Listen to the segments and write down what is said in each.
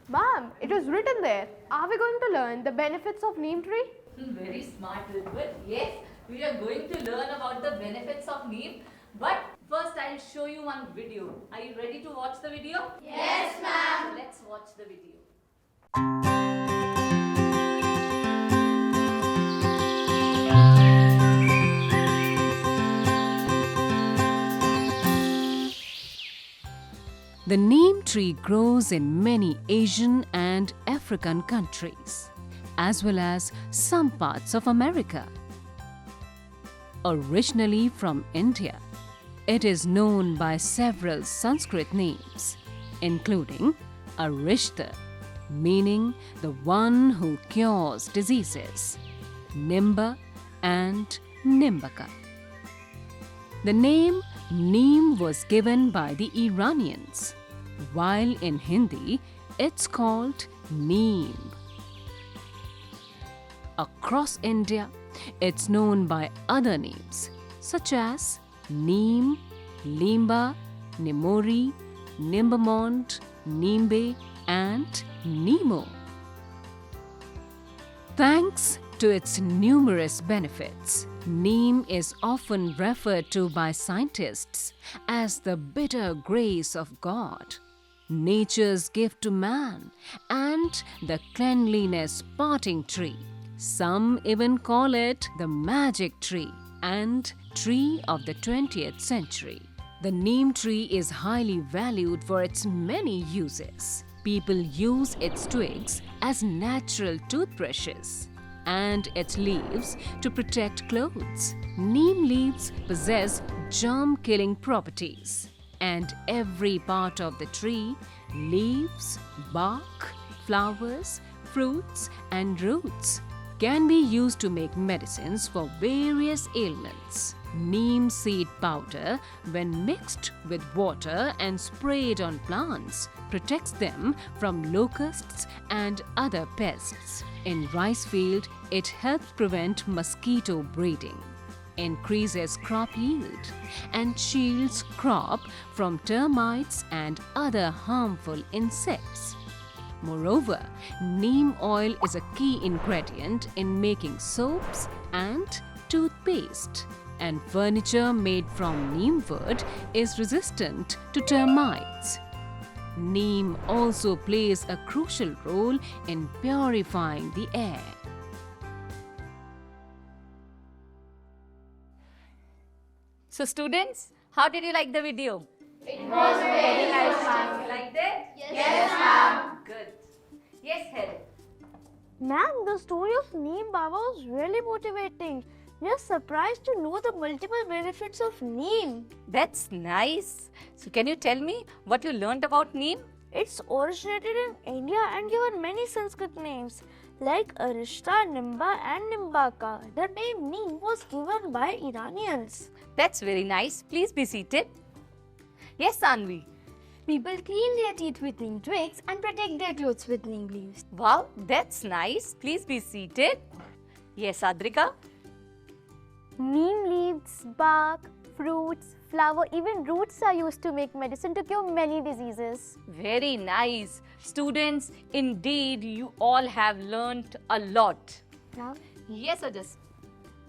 Ma'am, it was written there. Are we going to learn the benefits of neem tree? Very smart, Ritwik. Yes, we are going to learn about the benefits of neem. But first I'll show you one video. Are you ready to watch the video? Yes, ma'am. Let's watch the video. The neem tree grows in many Asian and African countries, as well as some parts of America. Originally from India, it is known by several Sanskrit names, including Arishta, meaning the one who cures diseases, Nimba and Nimbaka. The name Neem was given by the Iranians, while in Hindi it's called Neem. Across India, it's known by other names such as Neem, Limba, Nimori, Nimbamont, Nimbe, and Nemo. Thanks to its numerous benefits, neem is often referred to by scientists as the bitter grace of God, nature's gift to man, and the cleanliness parting tree. Some even call it the magic tree and tree of the 20th century. The neem tree is highly valued for its many uses. People use its twigs as natural toothbrushes and its leaves to protect clothes. Neem leaves possess germ-killing properties, and every part of the tree, leaves, bark, flowers, fruits, and roots can be used to make medicines for various ailments. Neem seed powder, when mixed with water and sprayed on plants, protects them from locusts and other pests. In rice field, it helps prevent mosquito breeding, increases crop yield, and shields crop from termites and other harmful insects. Moreover, neem oil is a key ingredient in making soaps and toothpaste, and furniture made from neem wood is resistant to termites. Neem also plays a crucial role in purifying the air. So students, how did you like the video? It was very nice, ma'am. You liked it? Yes, ma'am. Good. Yes, Helen. Ma'am, the story of Neem Baba was really motivating. We are surprised to know the multiple benefits of Neem. That's nice. So can you tell me what you learned about neem? It's originated in India and given many Sanskrit names like Arishta, Nimba, and Nimbaka. The name Neem was given by Iranians. That's very nice. Please be seated. Yes, Anvi. People clean their teeth with neem twigs and protect their clothes with neem leaves. Wow, that's nice. Please be seated. Yes, Adrika. Neem leaves, bark, fruits, flower, even roots are used to make medicine to cure many diseases. Very nice. Students, indeed, you all have learnt a lot. Ma'am? Yes, Ojas.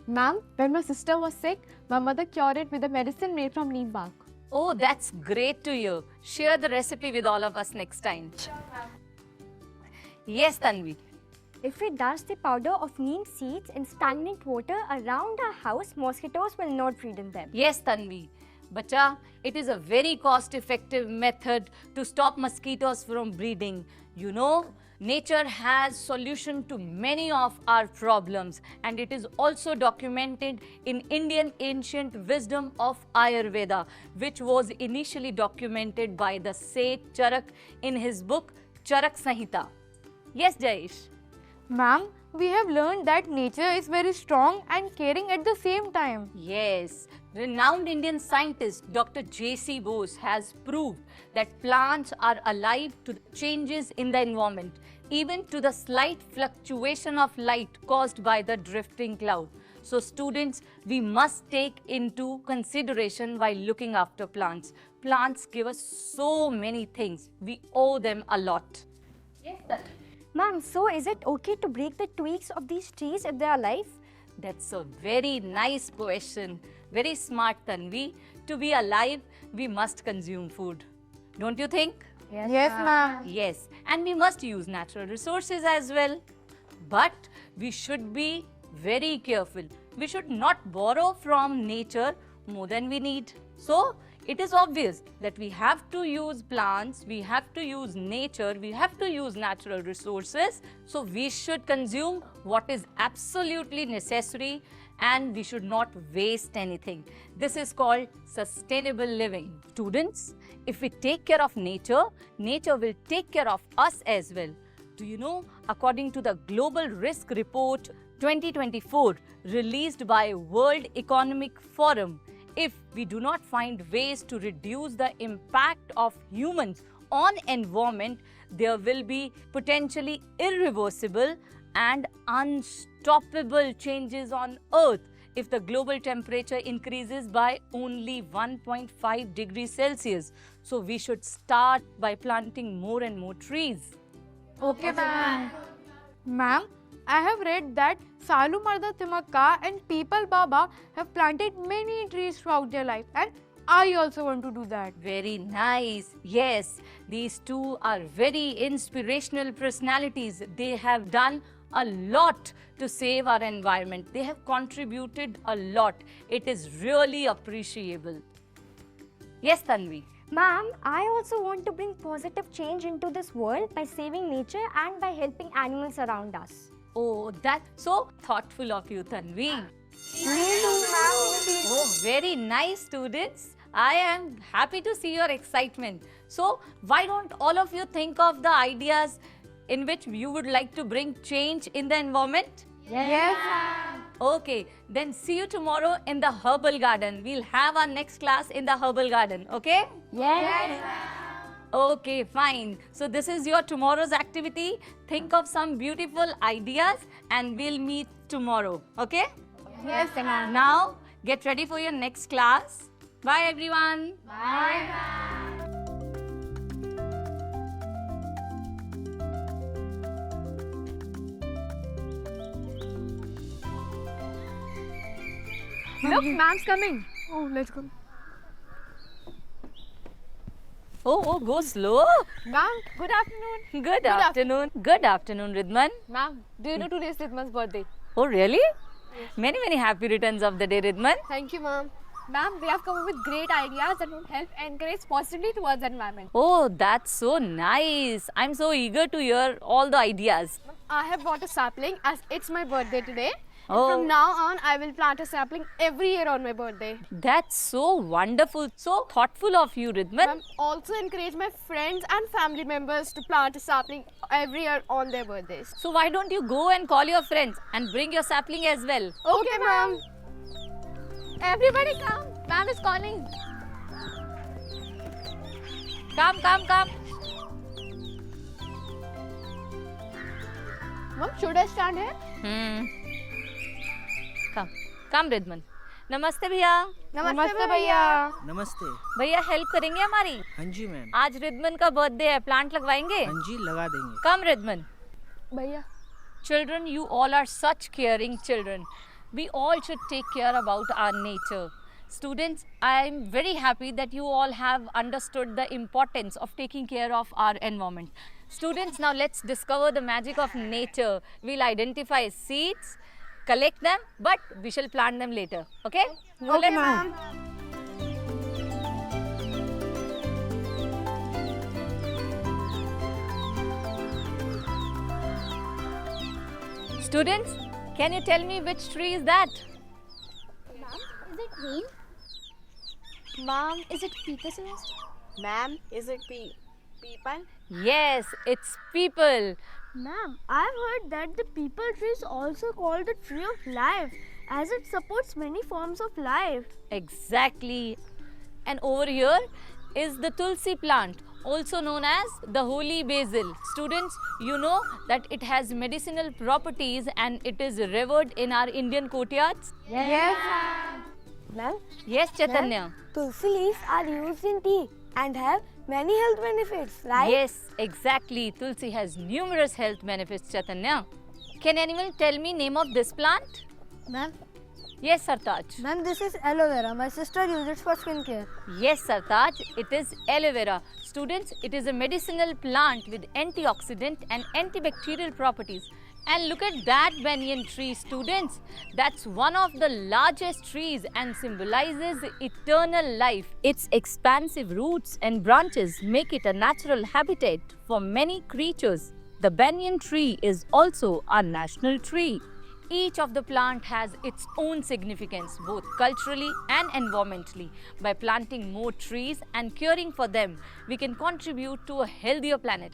Ma'am, when my sister was sick, my mother cured it with a medicine made from neem bark. Oh, that's great to hear. Share the recipe with all of us next time. Yes, Tanvi. If we dust the powder of neem seeds in stagnant water around our house, mosquitoes will not breed in them. Yes, Tanvi. Bacha, it is a very cost-effective method to stop mosquitoes from breeding. You know, nature has solution to many of our problems, and it is also documented in Indian ancient wisdom of Ayurveda, which was initially documented by the sage Charak in his book Charak Samhita. Yes, Jayesh. Ma'am, we have learned that nature is very strong and caring at the same time. Yes, renowned Indian scientist Dr. J.C. Bose has proved that plants are alive to the changes in the environment, even to the slight fluctuation of light caused by the drifting cloud. So students, we must take into consideration while looking after plants. Plants give us so many things. We owe them a lot. Ma'am, so is it okay to break the twigs of these trees if they are alive? That's a very nice question. Very smart, Tanvi. To be alive, we must consume food. Don't you think? Yes, ma'am. Yes, and we must use natural resources as well. But we should be very careful. We should not borrow from nature more than we need. So, it is obvious that we have to use plants, we have to use nature, we have to use natural resources. So, we should consume what is absolutely necessary and we should not waste anything. This is called sustainable living. Students, if we take care of nature, nature will take care of us as well. Do you know, according to the Global Risk Report 2024 released by World Economic Forum, if we do not find ways to reduce the impact of humans on environment, there will be potentially irreversible and unstoppable changes on Earth if the global temperature increases by only 1.5 degrees Celsius. So we should start by planting more and more trees. Okay, ma'am. Ma'am, I have read that Salu Marda Timakka and People Baba have planted many trees throughout their life, and I also want to do that. Very nice. Yes, these two are very inspirational personalities. They have done a lot to save our environment. They have contributed a lot. It is really appreciable. Yes, Tanvi. Ma'am, I also want to bring positive change into this world by saving nature and by helping animals around us. Oh, that's so thoughtful of you, Tanvi. Oh, very nice, students. I am happy to see your excitement. So, why don't all of you think of the ideas in which you would like to bring change in the environment? Yes. Okay, then see you tomorrow in the herbal garden. We'll have our next class in the herbal garden, okay? Yes. Okay, fine. So this is your tomorrow's activity. Think of some beautiful ideas and we'll meet tomorrow, okay? Yes, ma'am. Now, get ready for your next class. Bye, everyone. Look, ma'am's coming. Oh, let's go. Oh, go slow. Ma'am, good afternoon. Good afternoon. Good afternoon, Ridman. Ma'am, do you know today is Ridman's birthday? Oh, really? Many, many happy returns of the day, Ridman. Thank you, ma'am. Ma'am, we have come up with great ideas that would help encourage positively towards the environment. Oh, that's so nice. I'm so eager to hear all the ideas. I have bought a sapling as it's my birthday today. Oh. From now on, I will plant a sapling every year on my birthday. That's so wonderful. So thoughtful of you, Ridman. Ma'am, also encourage my friends and family members to plant a sapling every year on their birthdays. So why don't you go and call your friends and bring your sapling as well? Okay, ma'am. Everybody come. Ma'am is calling. Come. Ma'am, should I stand here? Come, Ridman. नमस्ते भैया. नमस्ते भैया. नमस्ते. भैया help करेंगे हमारी? हाँ जी ma'am. आज रिद्मन का बर्थडे है, प्लांट लगवाएंगे? हाँ जी लगा देंगे. Come, Ridman. भैया. Children, you all are such caring children. We all should take care about our nature. Students, I am very happy that you all have understood the importance of taking care of our environment. Students, now let's discover the magic of nature. We'll identify seeds, collect them, but we shall plant them later. Okay? Okay, ma'am. Students, can you tell me which tree is that? Is it green? Mom, is it Pegasus? Ma'am, is it people? Yes, it's people. Ma'am, I've heard that the people tree is also called the tree of life as it supports many forms of life. Exactly. And over here is the tulsi plant, also known as the holy basil. Students, you know that it has medicinal properties and it is revered in our Indian courtyards. Yes. Ma'am, Yes, Chaitanya. tulsi leaves are used in tea and have many health benefits, right? Yes, exactly. Tulsi has numerous health benefits, Chaitanya. Can anyone tell me name of this plant? Ma'am, Yes, Sartaj. ma'am, this is aloe vera. My sister uses it for skincare. Yes, Sartaj, it is aloe vera. Students, it is a medicinal plant with antioxidant and antibacterial properties. And look at that banyan tree, students. That's one of the largest trees and symbolizes eternal life. Its expansive roots and branches make it a natural habitat for many creatures. The banyan tree is also a national tree. Each of the plant has its own significance, both culturally and environmentally. By planting more trees and caring for them, we can contribute to a healthier planet.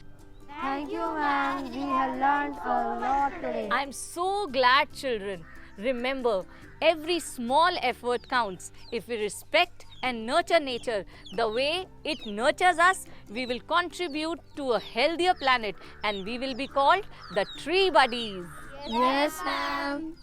Thank you, ma'am. We have learned a lot today. I'm so glad, children. Remember, every small effort counts. If we respect and nurture nature the way it nurtures us, we will contribute to a healthier planet and we will be called the Tree Buddies. Yes, ma'am.